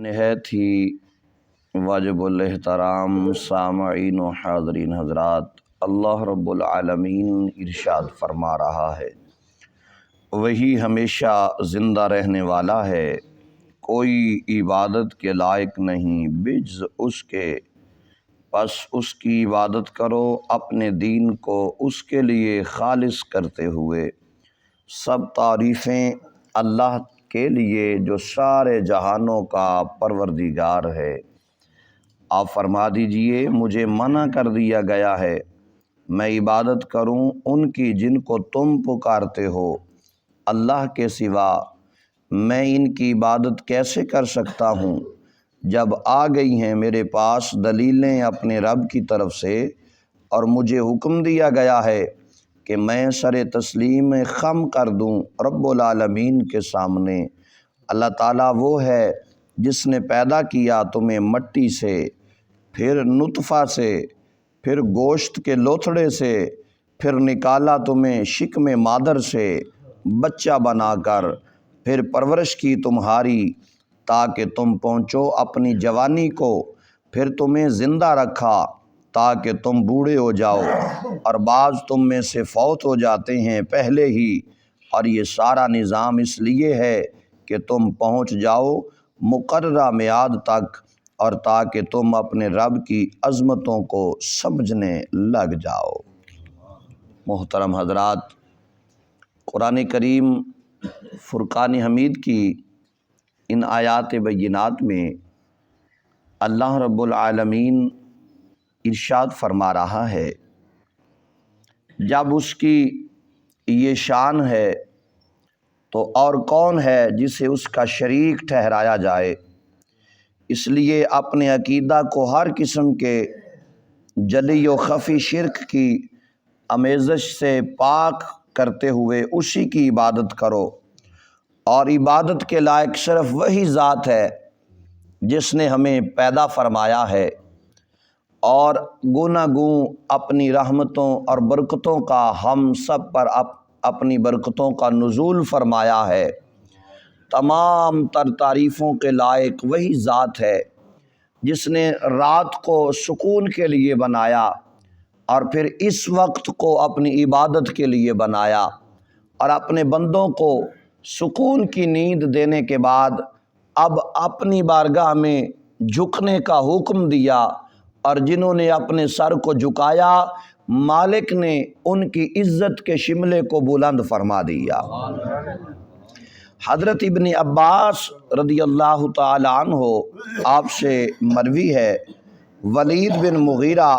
نہایت ہی واجب الاحترام سامعین و حاضرین حضرات، اللہ رب العالمین ارشاد فرما رہا ہے، وہی ہمیشہ زندہ رہنے والا ہے، کوئی عبادت کے لائق نہیں بجز اس کے، پس اس کی عبادت کرو اپنے دین کو اس کے لیے خالص کرتے ہوئے۔ سب تعریفیں اللہ کے لیے جو سارے جہانوں کا پروردگار ہے۔ آپ فرما دیجئے مجھے منع کر دیا گیا ہے میں عبادت کروں ان کی جن کو تم پکارتے ہو، اللہ کے سوا میں ان کی عبادت کیسے کر سکتا ہوں جب آ گئی ہیں میرے پاس دلیلیں اپنے رب کی طرف سے، اور مجھے حکم دیا گیا ہے کہ میں سر تسلیم خم کر دوں رب العالمین کے سامنے۔ اللہ تعالیٰ وہ ہے جس نے پیدا کیا تمہیں مٹی سے، پھر نطفہ سے، پھر گوشت کے لوتھڑے سے، پھر نکالا تمہیں شکم مادر سے بچہ بنا کر، پھر پرورش کی تمہاری تاکہ تم پہنچو اپنی جوانی کو، پھر تمہیں زندہ رکھا تاکہ تم بوڑھے ہو جاؤ، اور بعض تم میں سے فوت ہو جاتے ہیں پہلے ہی، اور یہ سارا نظام اس لیے ہے کہ تم پہنچ جاؤ مقررہ میعاد تک، اور تاکہ تم اپنے رب کی عظمتوں کو سمجھنے لگ جاؤ۔ محترم حضرات، قرآن کریم فرقان حمید کی ان آیات بینات میں اللہ رب العالمین ارشاد فرما رہا ہے، جب اس کی یہ شان ہے تو اور کون ہے جسے اس کا شریک ٹھہرایا جائے۔ اس لیے اپنے عقیدہ کو ہر قسم کے جلی و خفی شرک کی آمیزش سے پاک کرتے ہوئے اسی کی عبادت کرو، اور عبادت کے لائق صرف وہی ذات ہے جس نے ہمیں پیدا فرمایا ہے، اور گوناگوں اپنی رحمتوں اور برکتوں کا ہم سب پر اپنی برکتوں کا نزول فرمایا ہے۔ تمام تر تعریفوں کے لائق وہی ذات ہے جس نے رات کو سکون کے لیے بنایا، اور پھر اس وقت کو اپنی عبادت کے لیے بنایا، اور اپنے بندوں کو سکون کی نیند دینے کے بعد اب اپنی بارگاہ میں جھکنے کا حکم دیا، اور جنہوں نے اپنے سر کو جھکایا مالک نے ان کی عزت کے شملے کو بلند فرما دیا۔ حضرت ابن عباس رضی اللہ تعالی عنہ آپ سے مروی ہے، ولید بن مغیرہ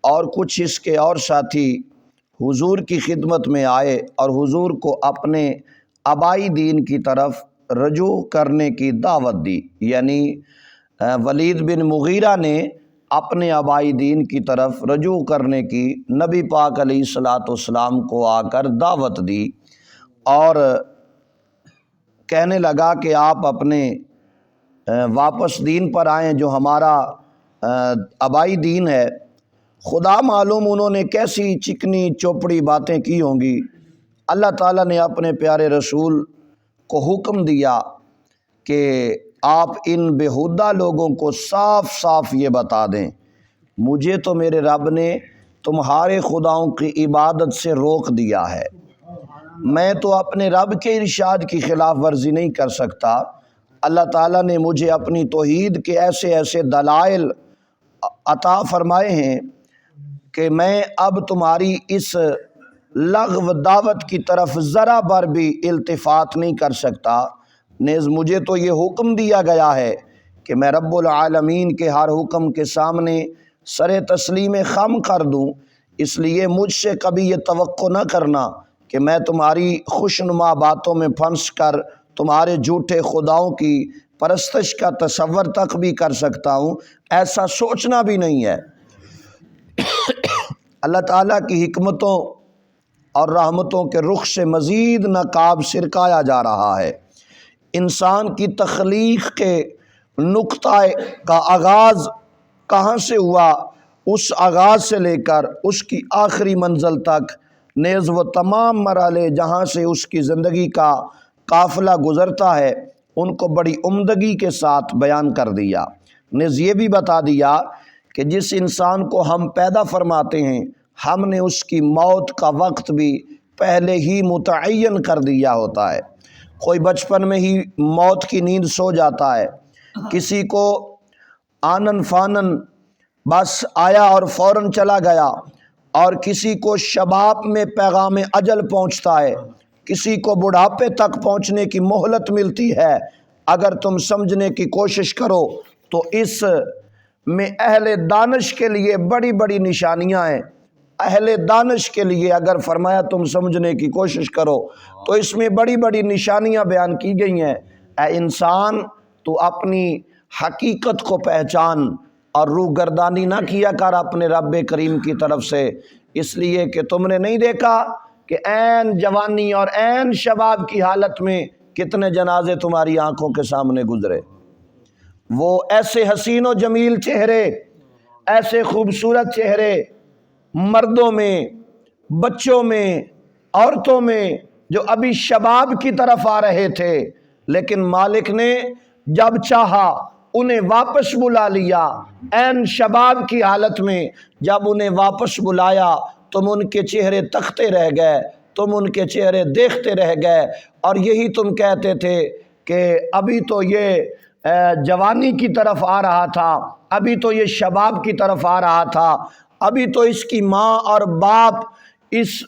اور کچھ اس کے اور ساتھی حضور کی خدمت میں آئے اور حضور کو اپنے آبائی دین کی طرف رجوع کرنے کی دعوت دی، یعنی ولید بن مغیرہ نے اپنے آبائی دین کی طرف رجوع کرنے کی نبی پاک علیہ الصلاۃ والسلام کو آ کر دعوت دی، اور کہنے لگا کہ آپ اپنے واپس دین پر آئیں جو ہمارا آبائی دین ہے۔ خدا معلوم انہوں نے کیسی چکنی چوپڑی باتیں کی ہوں گی۔ اللہ تعالیٰ نے اپنے پیارے رسول کو حکم دیا کہ آپ ان بیہودہ لوگوں کو صاف صاف یہ بتا دیں، مجھے تو میرے رب نے تمہارے خداؤں کی عبادت سے روک دیا ہے، میں تو اپنے رب کے ارشاد کی خلاف ورزی نہیں کر سکتا۔ اللہ تعالیٰ نے مجھے اپنی توحید کے ایسے ایسے دلائل عطا فرمائے ہیں کہ میں اب تمہاری اس لغو دعوت کی طرف ذرا بر بھی التفات نہیں کر سکتا، نیز مجھے تو یہ حکم دیا گیا ہے کہ میں رب العالمین کے ہر حکم کے سامنے سر تسلیم خم کر دوں، اس لیے مجھ سے کبھی یہ توقع نہ کرنا کہ میں تمہاری خوشنما باتوں میں پھنس کر تمہارے جھوٹے خداؤں کی پرستش کا تصور تک بھی کر سکتا ہوں، ایسا سوچنا بھی نہیں ہے۔ اللہ تعالیٰ کی حکمتوں اور رحمتوں کے رخ سے مزید نقاب سرکایا جا رہا ہے۔ انسان کی تخلیق کے نقطہ کا آغاز کہاں سے ہوا، اس آغاز سے لے کر اس کی آخری منزل تک، نیز وہ تمام مرحلے جہاں سے اس کی زندگی کا قافلہ گزرتا ہے، ان کو بڑی عمدگی کے ساتھ بیان کر دیا۔ نیز یہ بھی بتا دیا کہ جس انسان کو ہم پیدا فرماتے ہیں ہم نے اس کی موت کا وقت بھی پہلے ہی متعین کر دیا ہوتا ہے۔ کوئی بچپن میں ہی موت کی نیند سو جاتا ہے، کسی کو آنن فانن بس آیا اور فوراً چلا گیا، اور کسی کو شباب میں پیغام اجل پہنچتا ہے، کسی کو بڑھاپے تک پہنچنے کی مہلت ملتی ہے۔ اگر تم سمجھنے کی کوشش کرو تو اس میں اہل دانش کے لیے بڑی بڑی نشانیاں ہیں۔ اہل دانش کے لیے اگر فرمایا تم سمجھنے کی کوشش کرو تو اس میں بڑی بڑی نشانیاں بیان کی گئی ہیں۔ اے انسان، تو اپنی حقیقت کو پہچان اور روح گردانی نہ کیا کر اپنے رب کریم کی طرف سے، اس لیے کہ تم نے نہیں دیکھا کہ عین جوانی اور عین شباب کی حالت میں کتنے جنازے تمہاری آنکھوں کے سامنے گزرے۔ وہ ایسے حسین و جمیل چہرے، ایسے خوبصورت چہرے مردوں میں، بچوں میں، عورتوں میں جو ابھی شباب کی طرف آ رہے تھے، لیکن مالک نے جب چاہا انہیں واپس بلا لیا۔ عین شباب کی حالت میں جب انہیں واپس بلایا تم ان کے چہرے تکتے رہ گئے، تم ان کے چہرے دیکھتے رہ گئے، اور یہی تم کہتے تھے کہ ابھی تو یہ جوانی کی طرف آ رہا تھا، ابھی تو یہ شباب کی طرف آ رہا تھا، ابھی تو اس کی ماں اور باپ اس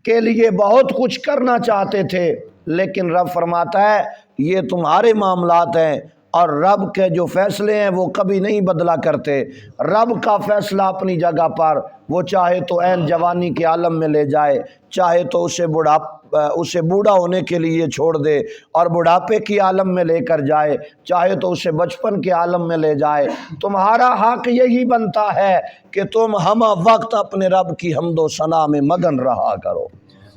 کے لیے بہت کچھ کرنا چاہتے تھے، لیکن رب فرماتا ہے یہ تمہارے معاملات ہیں، اور رب کے جو فیصلے ہیں وہ کبھی نہیں بدلا کرتے۔ رب کا فیصلہ اپنی جگہ پر، وہ چاہے تو عین جوانی کے عالم میں لے جائے، چاہے تو اسے بوڑھا ہونے کے لیے چھوڑ دے اور بڑھاپے کی عالم میں لے کر جائے، چاہے تو اسے بچپن کے عالم میں لے جائے۔ تمہارا حق یہی بنتا ہے کہ تم ہمہ وقت اپنے رب کی حمد و ثنا میں مگن رہا کرو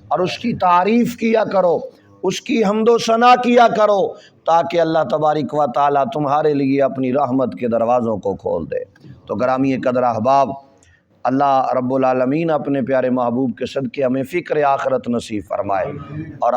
اور اس کی تعریف کیا کرو، اس کی حمد و ثنا کیا کرو، تاکہ اللہ تبارک و تعالیٰ تمہارے لیے اپنی رحمت کے دروازوں کو کھول دے۔ تو گرامی قدر احباب، اللہ رب العالمین اپنے پیارے محبوب کے صدقے ہمیں فکر آخرت نصیب فرمائے اور